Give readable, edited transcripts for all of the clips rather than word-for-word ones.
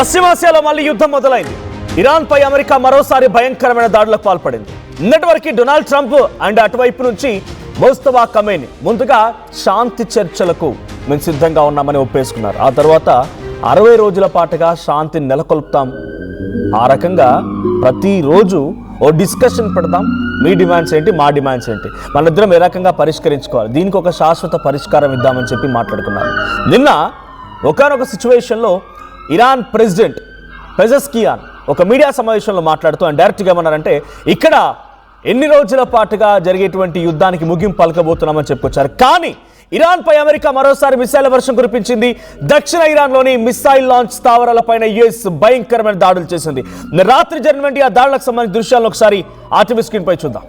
పశ్చిమాసియాలో మళ్ళీ యుద్ధం మొదలైంది. ఇరాన్ పై అమెరికా మరోసారి భయంకరమైన దాడులకు పాల్పడింది. నిన్నటి వరకు డొనాల్డ్ ట్రంప్ అండ్ అటువైపు నుంచి ముస్తఫా ఖమేనీ ముందుగా శాంతి చర్చలకు మేము సిద్ధంగా ఉన్నామని ఒప్పేసుకున్నారు. ఆ తర్వాత 60 రోజుల పాటుగా శాంతిని నెలకొల్పుతాం, ఆ రకంగా ప్రతిరోజు ఓ డిస్కషన్ పెడతాం, మీ డిమాండ్స్ ఏంటి, మా డిమాండ్స్ ఏంటి, మనిద్దరం ఏ రకంగా పరిష్కరించుకోవాలి, దీనికి ఒక శాశ్వత పరిష్కారం ఇద్దామని చెప్పి మాట్లాడుకున్నారు. నిన్న ఒకానొక సిచ్యువేషన్లో ఇరాన్ ప్రెసిడెంట్ పెజెస్కియాన్ ఒక మీడియా సమావేశంలో మాట్లాడుతూ ఆయన డైరెక్ట్గా ఏమన్నారంటే, ఇక్కడ ఎన్ని రోజుల పాటుగా జరిగేటువంటి యుద్ధానికి ముగింపు పలకబోతున్నామని చెప్పుకొచ్చారు. కానీ ఇరాన్ పై అమెరికా మరోసారి మిసైల్ వర్షం కురిపించింది. దక్షిణ ఇరాన్లోని మిసైల్ లాంచ్ స్థావరాలపైన యుఎస్ భయంకరమైన దాడులు చేసింది. రాత్రి జరిగినటువంటి ఆ దాడులకు సంబంధించిన దృశ్యాలను ఒకసారి ఆర్టీవీ స్క్రీన్ పై చూద్దాం.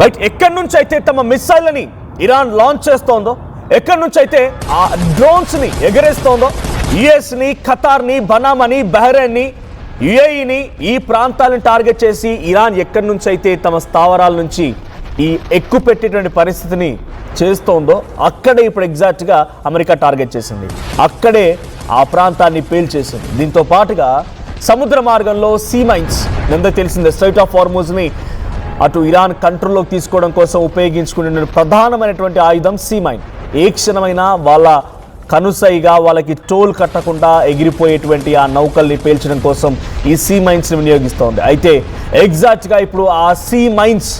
రైట్, ఎక్కడి నుంచి అయితే తమ మిసైల్ని ఇరాన్ లాంచ్ చేస్తోందో, ఎక్కడి నుంచి అయితే ఆ డ్రోన్స్ని ఎగరేస్తోందో, యుఎస్ని, ఖతార్ని, బనామాని, బహ్రెయిన్ని, యుఏఈని, ఈ ప్రాంతాలను టార్గెట్ చేసి ఇరాన్ ఎక్కడి నుంచి అయితే తమ స్థావరాల నుంచి ఈ ఎక్కువ పెట్టేటువంటి పరిస్థితిని చేస్తోందో అక్కడే ఇప్పుడు ఎగ్జాక్ట్గా అమెరికా టార్గెట్ చేసింది. అక్కడే ఆ ప్రాంతాన్ని పేల్చేసింది. దీంతో పాటుగా సముద్ర మార్గంలో సీ మైన్స్, ముందే తెలిసిందే, స్ట్రైట్ ఆఫ్ హార్మూజ్ని అటు ఇరాన్ కంట్రోల్లోకి తీసుకోవడం కోసం ఉపయోగించుకునే ప్రధానమైనటువంటి ఆయుధం సీ మైన్. ఏ క్షణమైనా వాళ్ళ కనుసైగా వాళ్ళకి టోల్ కట్టకుండా ఎగిరిపోయేటువంటి ఆ నౌకల్ని పేల్చడం కోసం ఈ సీ మైన్స్ని వినియోగిస్తోంది. అయితే ఎగ్జాక్ట్గా ఇప్పుడు ఆ సీ మైన్స్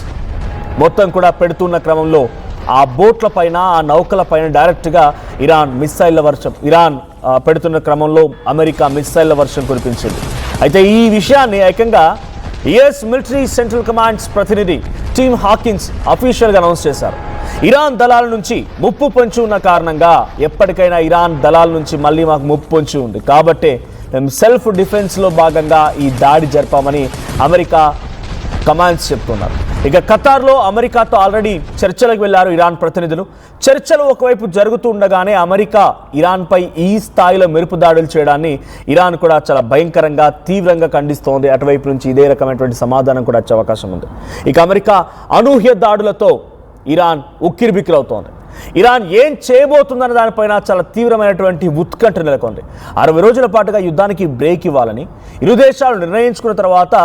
మొత్తం కూడా పెడుతున్న క్రమంలో ఆ బోట్ల పైన, ఆ నౌకల పైన డైరెక్ట్గా ఇరాన్ మిస్సైళ్ల వర్షం, ఇరాన్ పెడుతున్న క్రమంలో అమెరికా మిస్సైళ్ల వర్షం కురిపించింది. అయితే ఈ విషయాన్ని ఏకంగా యుఎస్ మిలిటరీ సెంట్రల్ కమాండ్స్ ప్రతినిధి టిమ్ హాకిన్స్ అఫీషియల్గా అనౌన్స్ చేశారు. ఇరాన్ దళాల నుంచి ముప్పు పొంచి ఉన్న కారణంగా ఎప్పటికైనా ఇరాన్ దళాల నుంచి మళ్ళీ మాకు ముప్పు పొంచి ఉంది, కాబట్టే మేము సెల్ఫ్ డిఫెన్స్లో భాగంగా ఈ దాడి జరిపామని అమెరికా కమాండ్స్ చెప్తున్నారు. ఇక ఖతార్లో అమెరికాతో ఆల్రెడీ చర్చలకు వెళ్లారు ఇరాన్ ప్రతినిధులు. చర్చలు ఒకవైపు జరుగుతూ ఉండగానే అమెరికా ఇరాన్పై ఈ స్థాయిలో మెరుపు దాడులు చేయడాన్ని ఇరాన్ కూడా చాలా భయంకరంగా, తీవ్రంగా ఖండిస్తోంది. అటువైపు నుంచి ఇదే రకమైనటువంటి సమాధానం కూడా వచ్చే అవకాశం ఉంది. ఇక అమెరికా అనూహ్య దాడులతో ఇరాన్ ఉక్కిరిబిక్కిరవుతోంది. ఇరాన్ ఏం చేయబోతుందన్న దానిపైన చాలా తీవ్రమైనటువంటి ఉత్కంఠ నెలకొంది. 60 రోజుల పాటుగా యుద్ధానికి బ్రేక్ ఇవ్వాలని ఇరు దేశాలు నిర్ణయించుకున్న తర్వాత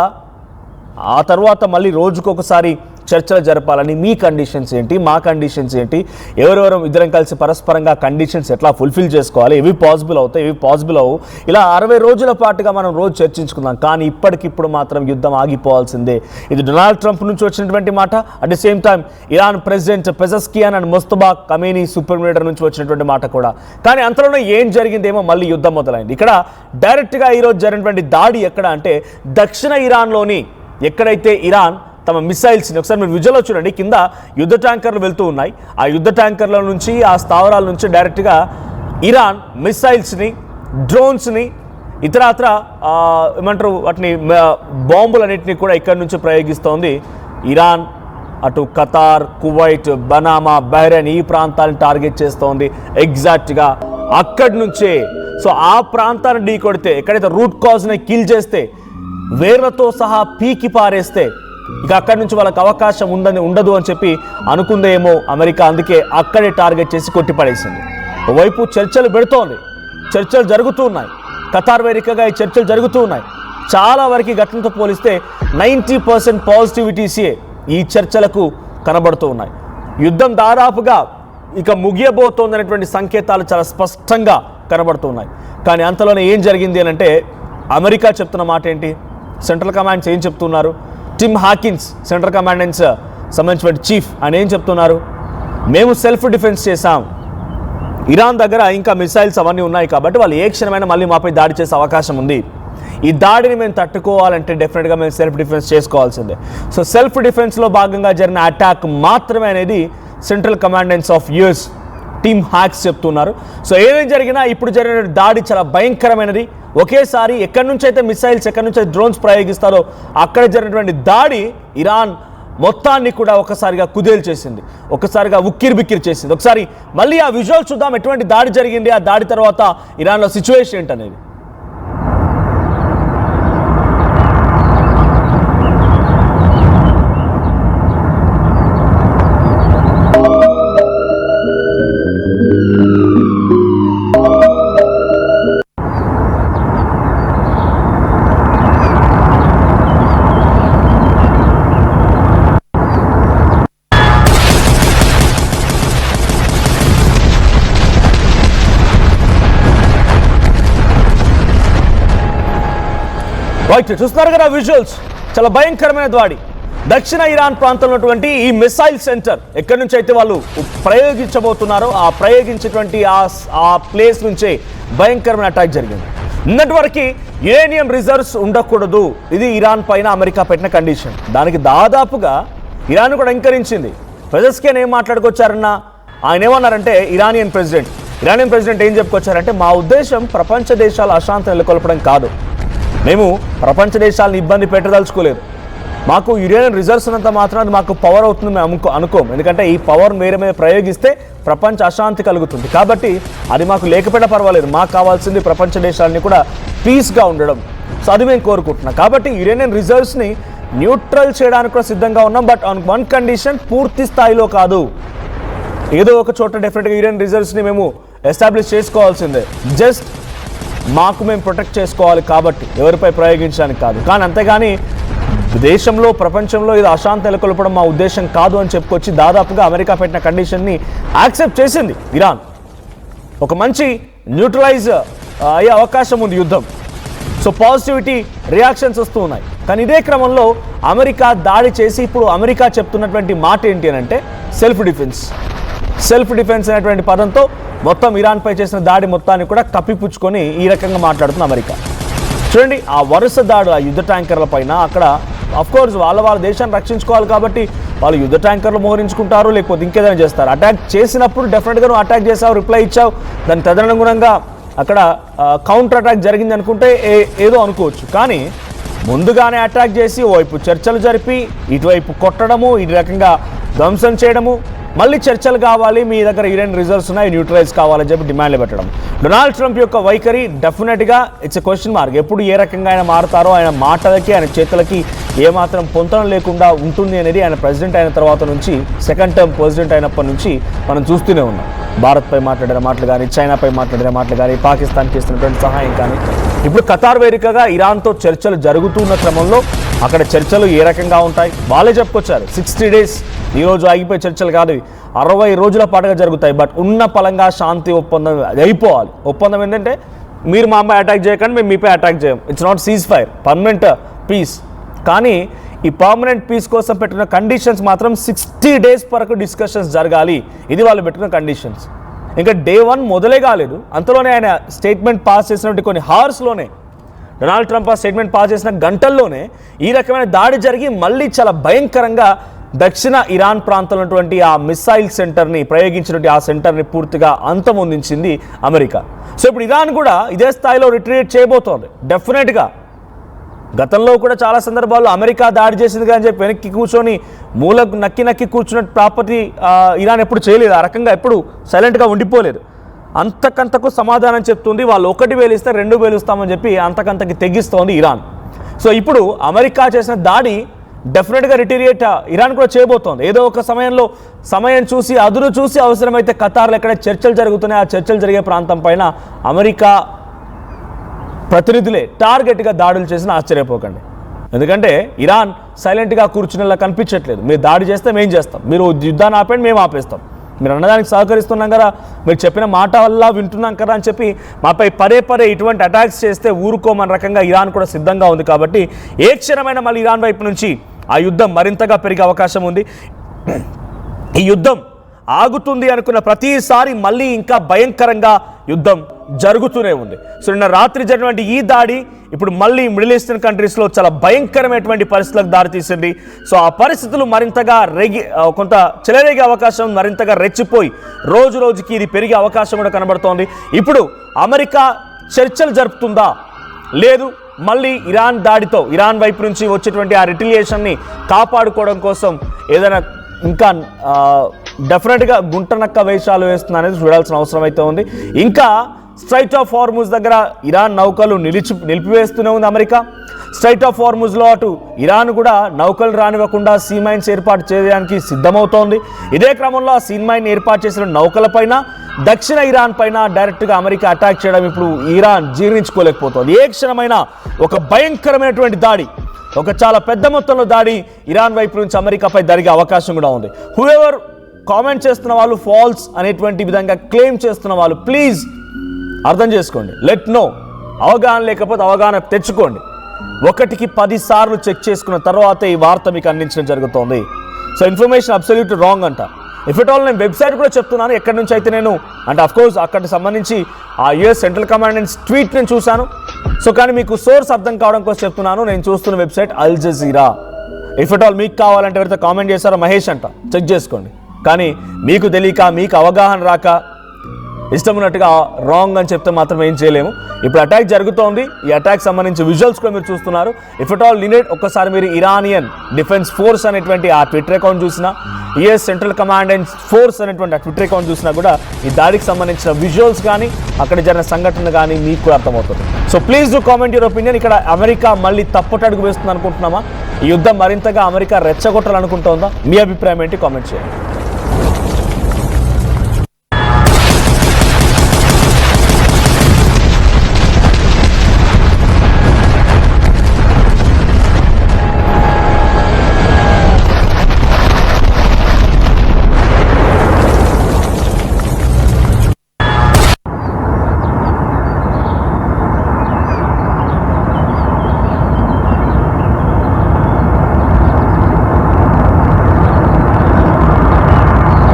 ఆ తర్వాత మళ్ళీ రోజుకొకసారి చర్చలు జరపాలని, మీ కండిషన్స్ ఏంటి, మా కండిషన్స్ ఏంటి, ఎవరెవరు ఇద్దరం కలిసి పరస్పరంగా కండిషన్స్ ఎట్లా ఫుల్ఫిల్ చేసుకోవాలి, ఇవి పాసిబుల్ అవుతాయి, ఇవి పాసిబుల్ అవ్వు, ఇలా 60 రోజుల పాటుగా మనం రోజు చర్చించుకుందాం. కానీ ఇప్పటికిప్పుడు మాత్రం యుద్ధం ఆగిపోవాల్సిందే. ఇది డొనాల్డ్ ట్రంప్ నుంచి వచ్చినటువంటి మాట. At the same time Iran president Pezeshkian and Mustafa Khamenei super leader నుంచి వచ్చినటువంటి మాట కూడా. కానీ అంతలోనే ఏం జరిగిందేమో మళ్ళీ యుద్ధం మొదలైంది. ఇక్కడ డైరెక్ట్గా ఈరోజు జరిగినటువంటి దాడి ఎక్కడ అంటే దక్షిణ ఇరాన్లోని ఎక్కడైతే ఇరాన్ తమ మిసైల్స్ని, ఒకసారి మీరు విజువల్లో చూడండి, కింద యుద్ధ ట్యాంకర్లు వెళ్తూ ఉన్నాయి. ఆ యుద్ధ ట్యాంకర్ల నుంచి, ఆ స్థావరాల నుంచి డైరెక్ట్గా ఇరాన్ మిసైల్స్ని, డ్రోన్స్ని, ఇతరత్ర ఏమంటారు వాటిని, బాంబులన్నింటినీ కూడా ఇక్కడి నుంచి ప్రయోగిస్తోంది ఇరాన్. అటు ఖతార్, కువైట్, బనామా, బహ్రెయిన్ ఈ ప్రాంతాలను టార్గెట్ చేస్తోంది ఎగ్జాక్ట్గా అక్కడి నుంచే. సో ఆ ప్రాంతాన్ని ఢీ కొడితే, ఎక్కడైతే రూట్ కాజ్ని కిల్ చేస్తే, వేర్లతో సహా పీకి పారేస్తే ఇక అక్కడి నుంచి వాళ్ళకి అవకాశం ఉండదు అని చెప్పి అనుకుందేమో అమెరికా. అందుకే అక్కడే టార్గెట్ చేసి కొట్టిపడేసింది. ఓవైపు చర్చలు పెడుతోంది, చర్చలు జరుగుతూ ఉన్నాయి, ఖతార్ వేదికగా ఈ చర్చలు జరుగుతూ ఉన్నాయి. చాలా వరకు గతంతో పోలిస్తే 90% పాజిటివిటీసే ఈ చర్చలకు కనబడుతూ ఉన్నాయి. యుద్ధం దాదాపుగా ఇక ముగియబోతోందనేటువంటి సంకేతాలు చాలా స్పష్టంగా కనబడుతున్నాయి. కానీ అంతలోనే ఏం జరిగింది అని అంటే, అమెరికా చెప్తున్న మాట ఏంటి, సెంట్రల్ కమాండ్స్ ఏం చెప్తున్నారు, టిమ్ హాకిన్స్ సెంట్రల్ కమాండెన్స్ సంబంధించిన చీఫ్ ఆయన ఏం చెప్తున్నారు, మేము సెల్ఫ్ డిఫెన్స్ చేశాం, ఇరాన్ దగ్గర ఇంకా మిసైల్స్ అవన్నీ ఉన్నాయి కాబట్టి వాళ్ళు ఏ క్షణమైనా మళ్ళీ మాపై దాడి చేసే అవకాశం ఉంది, ఈ దాడిని మేము తట్టుకోవాలంటే డెఫినెట్గా మేము సెల్ఫ్ డిఫెన్స్ చేసుకోవాల్సిందే. సో సెల్ఫ్ డిఫెన్స్లో భాగంగా జరిగిన అటాక్ మాత్రమే అనేది central commands of US team hacks చెప్తున్నారు. సో ఏదైనా జరిగినా ఇప్పుడు జరిగిన దాడి చాలా భయంకరమైనది. ఒకేసారి ఎక్కడి నుంచి అయితే మిసైల్స్, ఎక్కడి నుంచి అయితే డ్రోన్స్ ప్రయోగిస్తారో అక్కడ జరిగినటువంటి దాడి ఇరాన్ మొత్తాన్ని కూడా ఒకసారిగా కుదేలు చేసింది, ఒకసారిగా ఉక్కిరి బిక్కిరి చేసింది. ఒకసారి మళ్ళీ ఆ విజువల్ చూద్దాం, ఎటువంటి దాడి జరిగింది, ఆ దాడి తర్వాత ఇరాన్లో సిచ్యువేషన్ ఏంటనేది. రైట్, చూస్తున్నారు కదా విజువల్స్, చాలా భయంకరమైన దాడి. దక్షిణ ఇరాన్ ప్రాంతంలో ఉన్నటువంటి ఈ మిసైల్ సెంటర్ ఎక్కడి నుంచి అయితే వాళ్ళు ప్రయోగించబోతున్నారో ఆ ప్రయోగించేటువంటి ఆ ప్లేస్ నుంచే భయంకరమైన అటాక్ జరిగింది. నిన్నటి వరకు యురేనియం రిజర్వ్స్ ఉండకూడదు, ఇది ఇరాన్ పైన అమెరికా పెట్టిన కండిషన్. దానికి దాదాపుగా ఇరాన్ కూడా అంగీకరించింది. పెజెస్కియాన్ ఏం మాట్లాడుకొచ్చారన్న, ఆయన ఏమన్నారంటే ఇరానియన్ ప్రెసిడెంట్ ఏం చెప్పుకొచ్చారంటే, మా ఉద్దేశం ప్రపంచ దేశాల అశాంతి నెలకొల్పడం కాదు, మేము ప్రపంచ దేశాలను ఇబ్బంది పెట్టదలుచుకోలేదు, మాకు యురేనియం రిజర్వ్స్ ఉన్నంత మాత్రం అది మాకు పవర్ అవుతుంది మేము అనుకోం, ఎందుకంటే ఈ పవర్ వేరే మీద ప్రయోగిస్తే ప్రపంచ అశాంతి కలుగుతుంది, కాబట్టి అది మాకు లేకపోయినా పర్వాలేదు, మాకు కావాల్సింది ప్రపంచ దేశాలని కూడా పీస్గా ఉండడం, సో అది మేము కోరుకుంటున్నాం. కాబట్టి యురేనియం రిజర్వ్స్ని న్యూట్రల్ చేయడానికి కూడా సిద్ధంగా ఉన్నాం, బట్ ఆన్ వన్ కండిషన్, పూర్తి స్థాయిలో కాదు, ఏదో ఒక చోట డెఫినెట్గా యురేనియం రిజర్వ్స్ని మేము ఎస్టాబ్లిష్ చేసుకోవాల్సిందే, జస్ట్ మాకు మేము ప్రొటెక్ట్ చేసుకోవాలి కాబట్టి ఎవరిపై ప్రయోగించడానికి కాదు. కానీ అంతేగాని దేశంలో ప్రపంచంలో ఇది అశాంతి నెలకొల్పడం మా ఉద్దేశం కాదు అని చెప్పుకొచ్చి దాదాపుగా అమెరికా పెట్టిన కండిషన్ని యాక్సెప్ట్ చేసింది ఇరాన్. ఒక మంచి న్యూట్రలైజ్ అయ్యే అవకాశం ఉంది యుద్ధం. సో పాజిటివిటీ రియాక్షన్స్ వస్తూ ఉన్నాయి. కానీ ఇదే క్రమంలో అమెరికా దాడి చేసి ఇప్పుడు అమెరికా చెప్తున్నటువంటి మాట ఏంటి అని అంటే సెల్ఫ్ డిఫెన్స్ అనేటువంటి పదంతో మొత్తం ఇరాన్పై చేసిన దాడి మొత్తాన్ని కూడా కప్పిపుచ్చుకొని ఈ రకంగా మాట్లాడుతుంది అమెరికా. చూడండి, ఆ వరుస దాడు ఆ యుద్ధ ట్యాంకర్ల పైన, అక్కడ అఫ్కోర్స్ వాళ్ళ దేశాన్ని రక్షించుకోవాలి కాబట్టి వాళ్ళు యుద్ధ ట్యాంకర్లు మోహరించుకుంటారు, లేకపోతే ఇంకేదైనా చేస్తారు. అటాక్ చేసినప్పుడు డెఫినెట్గా నువ్వు అటాక్ చేసావు, రిప్లై ఇచ్చావు, దాని తదనుగుణంగా అక్కడ కౌంటర్ అటాక్ జరిగింది అనుకుంటే ఏదో అనుకోవచ్చు. కానీ ముందుగానే అటాక్ చేసి ఓవైపు చర్చలు జరిపి ఇటువైపు కొట్టడము, ఈ రకంగా ధ్వంసం చేయడము, మళ్ళీ చర్చలు కావాలి, మీ దగ్గర యురేనియం రిజర్వ్స్ ఉన్నాయి, న్యూట్రలైజ్ కావాలని చెప్పి డిమాండ్లు పెట్టడం. డొనాల్డ్ ట్రంప్ యొక్క వైఖరి డెఫినెట్గా ఇట్స్ ఎ క్వశ్చన్ మార్క్. ఎప్పుడు ఏ రకంగా ఆయన మారుతారో, ఆయన మాటలకి ఆయన చేతులకి ఏమాత్రం పొంతనం లేకుండా ఉంటుంది అనేది ఆయన ప్రెసిడెంట్ అయిన తర్వాత నుంచి, సెకండ్ టర్మ్ ప్రెసిడెంట్ అయినప్పటి నుంచి మనం చూస్తూనే ఉన్నాం. భారత్పై మాట్లాడిన మాటలు కానీ, చైనాపై మాట్లాడిన మాటలు కానీ, పాకిస్తాన్కి ఇస్తున్నటువంటి సహాయం కానీ, ఇప్పుడు ఖతార్ వేదికగా ఇరాన్తో చర్చలు జరుగుతున్న క్రమంలో అక్కడ చర్చలు ఏ రకంగా ఉంటాయి వాళ్ళే చెప్పుకొచ్చారు. 60 days ఈరోజు ఆగిపోయే చర్చలు కాదు, 60 రోజుల పాటుగా జరుగుతాయి. బట్ ఉన్న పలంగా శాంతి ఒప్పందం అయిపోవాలి. ఒప్పందం ఏంటంటే మీరు మా అమ్మాయి అటాక్ చేయకండి, మేము మీపై అటాక్ చేయం. It's not cease fire, permanent piece. కానీ ఈ పర్మనెంట్ పీస్ కోసం పెట్టిన కండిషన్స్ మాత్రం 60 days వరకు డిస్కషన్స్ జరగాలి. ఇది వాళ్ళు పెట్టిన కండిషన్స్. ఇంకా డే 1 మొదలే కాలేదు, అంతలోనే ఆయన స్టేట్మెంట్ పాస్ చేసినటువంటి కొన్ని హార్స్లోనే, డొనాల్డ్ ట్రంప్ ఆ స్టేట్మెంట్ పాస్ చేసిన గంటల్లోనే ఈ రకమైన దాడి జరిగి మళ్ళీ చాలా భయంకరంగా దక్షిణ ఇరాన్ ప్రాంతంలో ఉన్నటువంటి ఆ మిసైల్ సెంటర్ని ప్రయోగించినటువంటి ఆ సెంటర్ని పూర్తిగా అంతమొందించింది అమెరికా. సో ఇప్పుడు ఇరాన్ కూడా ఇదే స్థాయిలో రిట్రీట్ చేయబోతోంది డెఫినెట్గా. గతంలో కూడా చాలా సందర్భాల్లో అమెరికా దాడి చేసింది కానీ చెప్పి వెనక్కి కూర్చొని మూలకు నక్కి కూర్చున్న ప్రాపర్టీ ఇరాన్ ఎప్పుడు చేయలేదు. ఆ రకంగా ఎప్పుడు సైలెంట్గా ఉండిపోలేదు. అంతకంతకు సమాధానం చెప్తుంది. వాళ్ళు 1,000 ఇస్తే 2,000 ఇస్తామని చెప్పి అంతకంతకి తెగిస్తోంది ఇరాన్. సో ఇప్పుడు అమెరికా చేసిన దాడి డెఫినెట్గా రిటీరియేట్ ఇరాన్ కూడా చేయబోతోంది. ఏదో ఒక సమయంలో సమయం చూసి అదును చూసి అవసరమైతే ఖతార్లో ఎక్కడ చర్చలు జరుగుతున్నాయి, ఆ చర్చలు జరిగే ప్రాంతం పైన అమెరికా ప్రతినిధులే టార్గెట్గా దాడులు చేసిన ఆశ్చర్యపోకండి. ఎందుకంటే ఇరాన్ సైలెంట్గా కూర్చునేలా కనిపించట్లేదు. మీరు దాడి చేస్తే మేము చేస్తాం, మీరు యుద్ధాన్ని ఆపండి మేము ఆపేస్తాం, మీరు అన్నదానికి సహకరిస్తున్నాం కదా, మీరు చెప్పిన మాట వల్ల వింటున్నాం కదా అని చెప్పి మాపై పదే ఇటువంటి అటాక్స్ చేస్తే ఊరుకోమని రకంగా ఇరాన్ కూడా సిద్ధంగా ఉంది. కాబట్టి ఏ క్షణమైన మళ్ళీ ఇరాన్ వైపు నుంచి ఆ యుద్ధం మరింతగా పెరిగే అవకాశం ఉంది. ఈ యుద్ధం ఆగుతుంది అనుకున్న ప్రతిసారి మళ్ళీ ఇంకా భయంకరంగా యుద్ధం జరుగుతూనే ఉంది. సో నిన్న రాత్రి జరిగినటువంటి ఈ దాడి ఇప్పుడు మళ్ళీ మిడిల్ ఈస్టర్న్ కంట్రీస్లో చాలా భయంకరమైనటువంటి పరిస్థితులకు దారితీసింది. సో ఆ పరిస్థితులు మరింతగా కొంత చెలరేగే అవకాశం, మరింతగా రెచ్చిపోయి రోజు రోజుకి ఇది పెరిగే అవకాశం కూడా కనబడుతోంది. ఇప్పుడు అమెరికా చర్చలు జరుపుతుందా, లేదు మళ్ళీ ఇరాన్ దాడితో ఇరాన్ వైపు నుంచి వచ్చేటువంటి ఆ రిటిలియేషన్ని కాపాడుకోవడం కోసం ఏదైనా ఇంకా డెఫినెట్గా గుంటనక్క వేషాలు వేస్తుంది అనేది చూడాల్సిన అవసరం అయితే ఉంది. ఇంకా స్ట్రైట్ ఆఫ్ హార్ముజ్ దగ్గర ఇరాన్ నౌకలు నిలిపివేస్తూనే ఉంది అమెరికా. స్ట్రైట్ ఆఫ్ హార్ముజ్లో అటు ఇరాన్ కూడా నౌకలు రానివ్వకుండా సీ మైన్స్ ఏర్పాటు చేయడానికి సిద్ధమవుతోంది. ఇదే క్రమంలో ఆ సీ మైన్ ఏర్పాటు చేసిన నౌకలపైన దక్షిణ ఇరాన్ పైన డైరెక్ట్గా అమెరికా అటాక్ చేయడం ఇప్పుడు ఇరాన్ జీర్ణించుకోలేకపోతుంది. ఏ క్షణమైనా ఒక భయంకరమైనటువంటి దాడి, ఒక చాలా పెద్ద మొత్తంలో దాడి ఇరాన్ వైపు నుంచి అమెరికాపై జరిగే అవకాశం కూడా ఉంది. హూఎవర్ కామెంట్ చేస్తున్న వాళ్ళు ఫాల్స్ అనేటువంటి విధంగా క్లెయిమ్ చేస్తున్న వాళ్ళు ప్లీజ్ అర్థం చేసుకోండి. Let know. అవగాహన లేకపోతే అవగాహన తెచ్చుకోండి. 1కి 10 సార్లు చెక్ చేసుకున్న తర్వాత ఈ వార్త మీకు అందించడం జరుగుతోంది. సో ఇన్ఫర్మేషన్ అబ్సల్యూట్ రాంగ్ అంట. ఇఫ్ ఎట్ ఆల్ నేను వెబ్సైట్ కూడా చెప్తున్నాను ఎక్కడి నుంచి అయితే నేను అంటే అఫ్కోర్స్ అక్కడికి సంబంధించి ఆ యుఎస్ సెంట్రల్ కమాండ్ ట్వీట్ నేను చూశాను. సో కానీ మీకు సోర్స్ అర్థం కావడం కోసం చెప్తున్నాను. నేను చూస్తున్న website Al Jazeera. If at all మీకు కావాలంటే ఎవరైతే కామెంట్ చేశారో మహేష్ అంట, చెక్ చేసుకోండి. కానీ మీకు తెలియక మీకు అవగాహన రాక ఇష్టం ఉన్నట్టుగా రాంగ్ అని చెప్తే మాత్రం ఏం చేయలేము. ఇప్పుడు అటాక్ జరుగుతోంది. ఈ అటాక్ సంబంధించి విజువల్స్ కూడా మీరు చూస్తున్నారు. ఇఫ్ ఎట్ ఆల్ నీడెడ్ ఒక్కసారి మీరు ఇరానియన్ డిఫెన్స్ ఫోర్స్ అనేటువంటి ఆ ట్విట్టర్ అకౌంట్ చూసినా, US central command and force అనేటువంటి ఆ ట్విట్టర్ అకౌంట్ చూసినా కూడా ఈ దాడికి సంబంధించిన విజువల్స్ కానీ అక్కడ జరిగిన సంఘటన కానీ మీకు కూడా అర్థమవుతుంది. So please do comment your opinion. ఇక్కడ అమెరికా మళ్ళీ తప్పటడుగు వేస్తుంది అనుకుంటున్నామా? ఈ యుద్ధం మరింతగా అమెరికా రెచ్చగొట్టాలనుకుంటోందా? మీ అభిప్రాయం ఏంటి? కామెంట్ చేయండి.